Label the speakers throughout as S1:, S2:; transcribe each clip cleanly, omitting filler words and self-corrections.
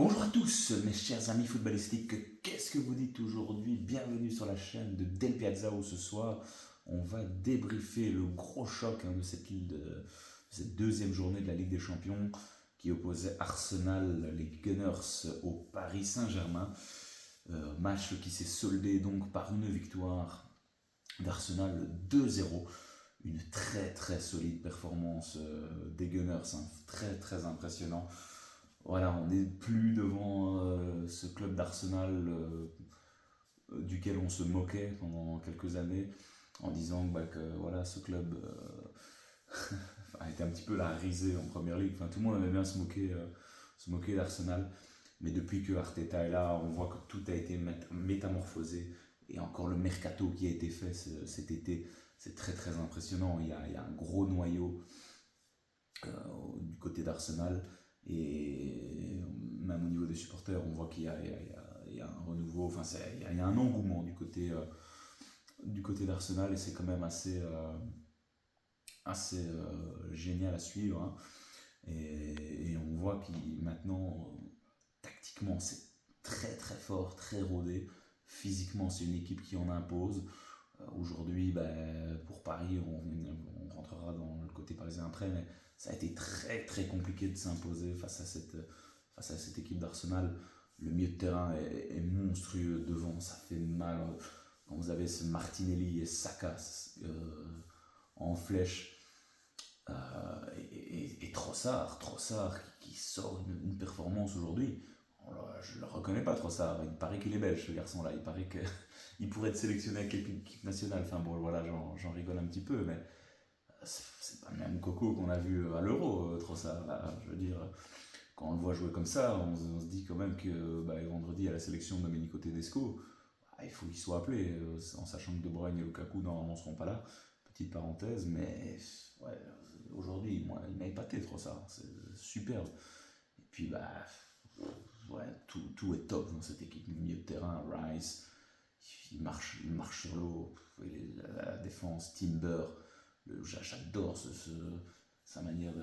S1: Bonjour à tous mes chers amis footballistiques, qu'est-ce que vous dites aujourd'hui? Bienvenue sur la chaîne de Del Piazza où ce soir on va débriefer le gros choc de cette deuxième journée de la Ligue des Champions qui opposait Arsenal, les Gunners, au Paris Saint-Germain. Match qui s'est soldé donc par une victoire d'Arsenal 2-0. Une très très solide performance des Gunners, très très impressionnant. Voilà, on n'est plus devant ce club d'Arsenal duquel on se moquait pendant quelques années en disant que voilà, ce club était un petit peu la risée en première ligue. Enfin, tout le monde aimait bien se moquer d'Arsenal. Mais depuis que Arteta est là, on voit que tout a été métamorphosé. Et encore le mercato qui a été fait cet été, c'est très très impressionnant. Il y a un gros noyau du côté d'Arsenal. Et même au niveau des supporters, on voit qu'il y a un renouveau, enfin il y a un engouement du côté d'Arsenal et c'est quand même assez génial à suivre. Et on voit qu'il maintenant, tactiquement, c'est très très fort, très rodé. Physiquement, c'est une équipe qui en impose. Aujourd'hui, pour Paris, on rentrera dans le côté parisien après, mais ça a été très très compliqué de s'imposer face à cette équipe d'Arsenal. Le milieu de terrain est monstrueux devant, ça fait mal. Quand vous avez ce Martinelli et Saka en flèche, et Trossard qui sort une performance aujourd'hui. Je ne le reconnais pas, Trossard. Il paraît qu'il est belge, ce garçon-là. Il paraît qu'il pourrait être sélectionné avec l'équipe nationale. Enfin bon, voilà, j'en rigole un petit peu, mais c'est pas le même coco qu'on a vu à l'Euro, Trossard. Là, je veux dire, quand on le voit jouer comme ça, on se dit quand même que vendredi à la sélection de Domenico Tedesco, il faut qu'il soit appelé, en sachant que De Bruyne et Lukaku normalement ne seront pas là. Petite parenthèse, mais ouais, aujourd'hui, moi, il m'a épaté Trossard. C'est superbe. Et puis, ouais, tout est top dans cette équipe. Le milieu de terrain, Rice, il marche sur l'eau. La défense, Timber, j'adore sa manière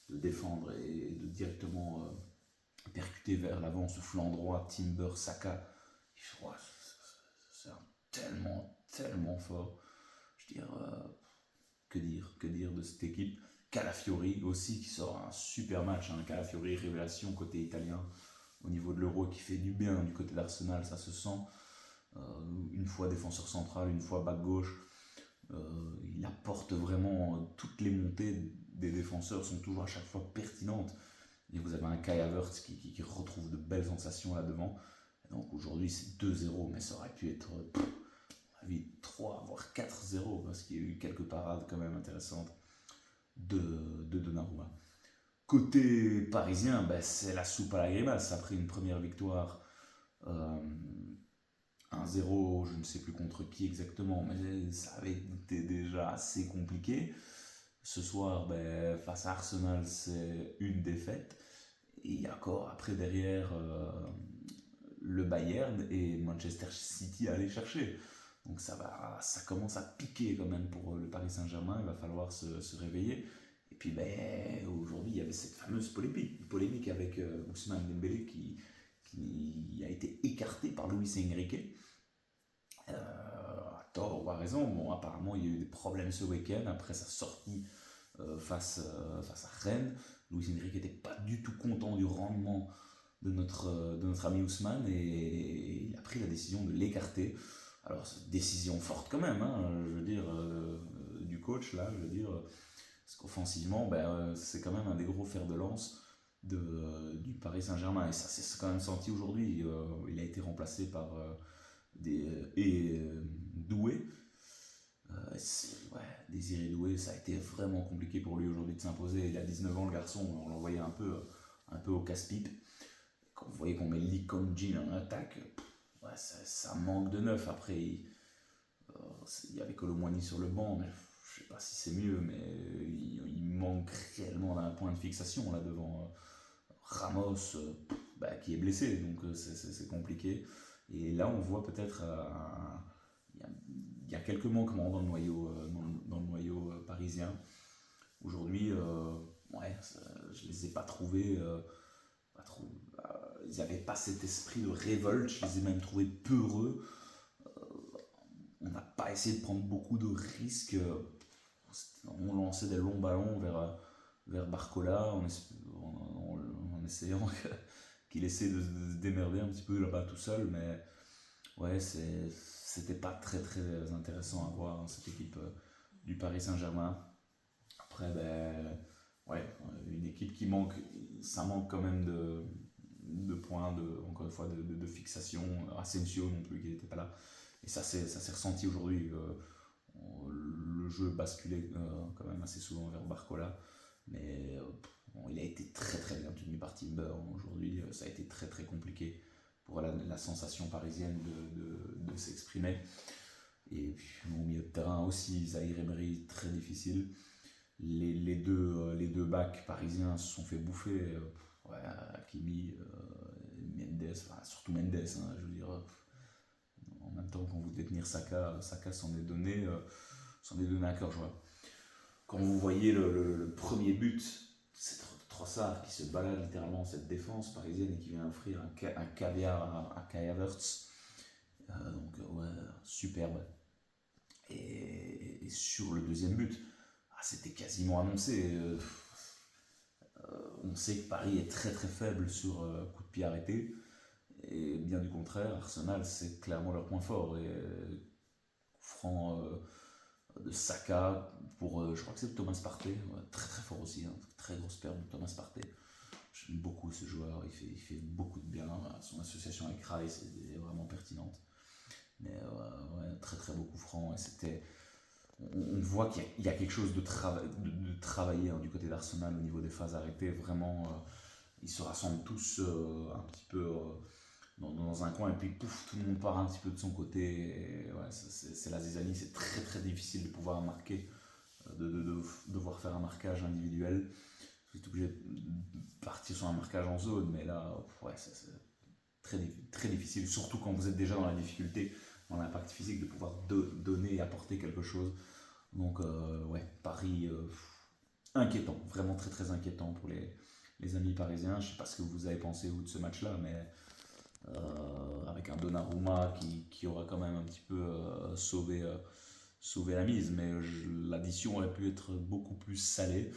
S1: de défendre et de directement percuter vers l'avant ce flanc droit, Timber, Saka. Ouais, c'est tellement fort. Je veux dire, que dire de cette équipe. Calafiori aussi qui sort un super match. Calafiori, révélation côté italien au niveau de l'Euro qui fait du bien du côté d'Arsenal, ça se sent. Une fois défenseur central, une fois back gauche. Il apporte vraiment toutes les montées des défenseurs sont toujours à chaque fois pertinentes. Et vous avez un Kai Havertz qui retrouve de belles sensations là devant. Et donc aujourd'hui c'est 2-0, mais ça aurait pu être 3 voire 4-0 parce qu'il y a eu quelques parades quand même intéressantes de Donnarumma. Côté parisien, c'est la soupe à la grimace après une première victoire 1-0, je ne sais plus contre qui exactement, mais ça avait été déjà assez compliqué. Ce soir, face à Arsenal, c'est une défaite. Et encore après derrière le Bayern et Manchester City à aller chercher. Donc ça commence à piquer quand même pour le Paris Saint-Germain, il va falloir se réveiller. Et puis aujourd'hui, il y avait cette fameuse polémique avec Ousmane Dembélé qui a été écarté par Luis Enrique. À tort ou à raison, bon, apparemment il y a eu des problèmes ce week-end après sa sortie face à Rennes. Luis Enrique n'était pas du tout content du rendement de notre ami Ousmane et il a pris la décision de l'écarter. Alors, décision forte quand même, je veux dire, du coach là, je veux dire, parce qu'offensivement, c'est quand même un des gros fers de lance du Paris Saint-Germain. Et ça s'est quand même senti aujourd'hui. Il a été remplacé par Doué. Désiré Doué, ça a été vraiment compliqué pour lui aujourd'hui de s'imposer. Il a 19 ans, le garçon, on l'envoyait un peu au casse-pipe. Quand vous voyez qu'on met Lee Kong-jin en attaque, ça manque de neuf. Après, il y avait Colomboigny sur le banc, mais je sais pas si c'est mieux, mais il manque réellement d'un point de fixation là devant Ramos, qui est blessé, donc c'est compliqué. Et là, on voit peut-être il y a quelques manquements dans le noyau parisien. Aujourd'hui, je les ai pas trouvés. ils n'avaient pas cet esprit de révolte, je les ai même trouvés peureux. On n'a pas essayé de prendre beaucoup de risques. On lançait des longs ballons vers Barcola en essayant qu'il essaie de se démerder un petit peu là-bas tout seul. Mais ouais, c'était pas très très intéressant à voir, hein, cette équipe du Paris Saint-Germain. Après, ben, ouais, une équipe qui manque, ça manque quand même de points, encore une fois, de fixation. Asensio non plus, qui n'était pas là. Et ça s'est ressenti aujourd'hui. Le jeu basculait quand même assez souvent vers Barcola. Mais bon, il a été très très bien tenu par Timber aujourd'hui. Ça a été très très compliqué pour la sensation parisienne de s'exprimer. Et puis au milieu de terrain aussi, Zahir Emery, très difficile. Les deux backs parisiens se sont fait bouffer. Ouais, Hakimi, Mendes, enfin, surtout Mendes, hein, je veux dire. En même temps, quand vous détenir Saka s'en est donné à cœur joie. Quand vous voyez le premier but, c'est Trossard qui se balade littéralement dans cette défense parisienne et qui vient offrir un caviar à Kai Havertz. Donc ouais, superbe. Et sur le deuxième but, c'était quasiment annoncé. On sait que Paris est très très faible sur coup de pied arrêté. Et bien du contraire, Arsenal, c'est clairement leur point fort. Et franc de Saka pour, je crois que c'est Thomas Partey, ouais, très très fort aussi, hein, très grosse perte de Thomas Partey. J'aime beaucoup ce joueur, il fait beaucoup de bien. Son association avec Rice est vraiment pertinente. Mais ouais, très très beau coup franc. Et on voit qu'il y a quelque chose de travailler, hein, du côté d'Arsenal au niveau des phases arrêtées. Vraiment, ils se rassemblent tous un petit peu dans un coin et puis pouf, tout le monde part un petit peu de son côté. Et ouais, c'est la zizanie, c'est très très difficile de pouvoir marquer, de devoir faire un marquage individuel. Vous êtes obligé de partir sur un marquage en zone, mais là, ouais, c'est très, très difficile, surtout quand vous êtes déjà dans la difficulté, dans l'impact physique, de pouvoir donner et apporter quelque chose. Donc, ouais, Paris, inquiétant, vraiment très très inquiétant pour les amis parisiens. Je ne sais pas ce que vous avez pensé, vous, de ce match-là, mais avec un Donnarumma qui aura quand même un petit peu sauvé la mise, mais l'addition aurait pu être beaucoup plus salée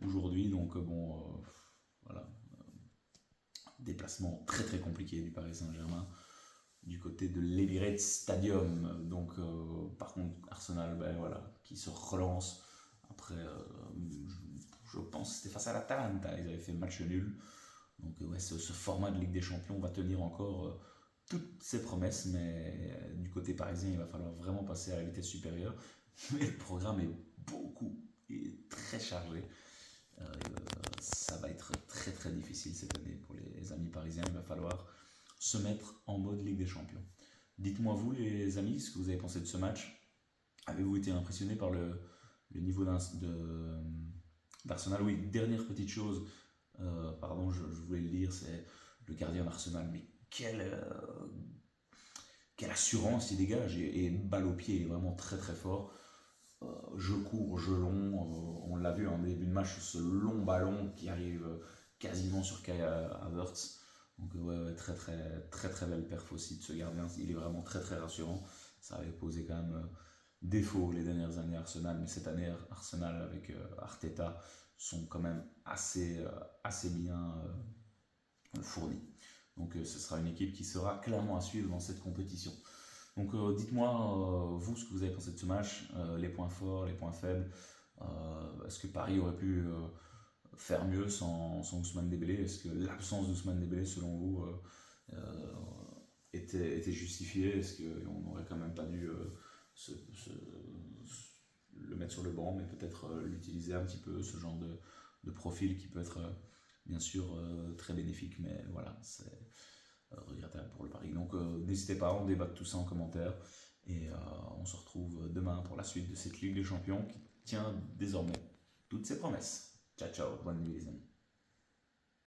S1: aujourd'hui. Donc bon, voilà, déplacement très très compliqué du Paris Saint-Germain du côté de l'Emirates Stadium. Donc par contre Arsenal, ben voilà, qui se relance après, je pense que c'était face à l'Atalanta, ils avaient fait match nul. Donc ouais, ce format de Ligue des Champions va tenir encore toutes ses promesses, mais du côté parisien, il va falloir vraiment passer à la vitesse supérieure. Mais le programme est très chargé. Ça va être très très difficile cette année pour les amis parisiens. Il va falloir se mettre en mode Ligue des Champions. Dites-moi vous, les amis, ce que vous avez pensé de ce match. Avez-vous été impressionné par le niveau d'Arsenal? Oui, dernière petite chose, pardon, je voulais le dire, c'est le gardien d'Arsenal. Mais quelle assurance il dégage, et balle au pied, il est vraiment très très fort. Jeu court, jeu long, on l'a vu en début de match, ce long ballon qui arrive quasiment sur Kai Havertz. Donc ouais, très très très très belle perf aussi de ce gardien, il est vraiment très très rassurant. Ça avait posé quand même défaut les dernières années Arsenal, mais cette année Arsenal avec Arteta sont quand même assez bien fournis. Donc ce sera une équipe qui sera clairement à suivre dans cette compétition. Donc dites-moi, vous, ce que vous avez pensé de ce match, les points forts, les points faibles. Est-ce que Paris aurait pu faire mieux sans Ousmane Dembélé? Est-ce que l'absence d'Ousmane Dembélé, selon vous, était justifiée? Est-ce qu'on n'aurait quand même pas dû le mettre sur le banc, mais peut-être l'utiliser un petit peu, ce genre de profil qui peut être bien sûr très bénéfique, mais voilà, c'est regrettable pour le Paris. Donc n'hésitez pas, on débat de tout ça en commentaire, et on se retrouve demain pour la suite de cette Ligue des Champions qui tient désormais toutes ses promesses. Ciao ciao, bonne nuit les amis.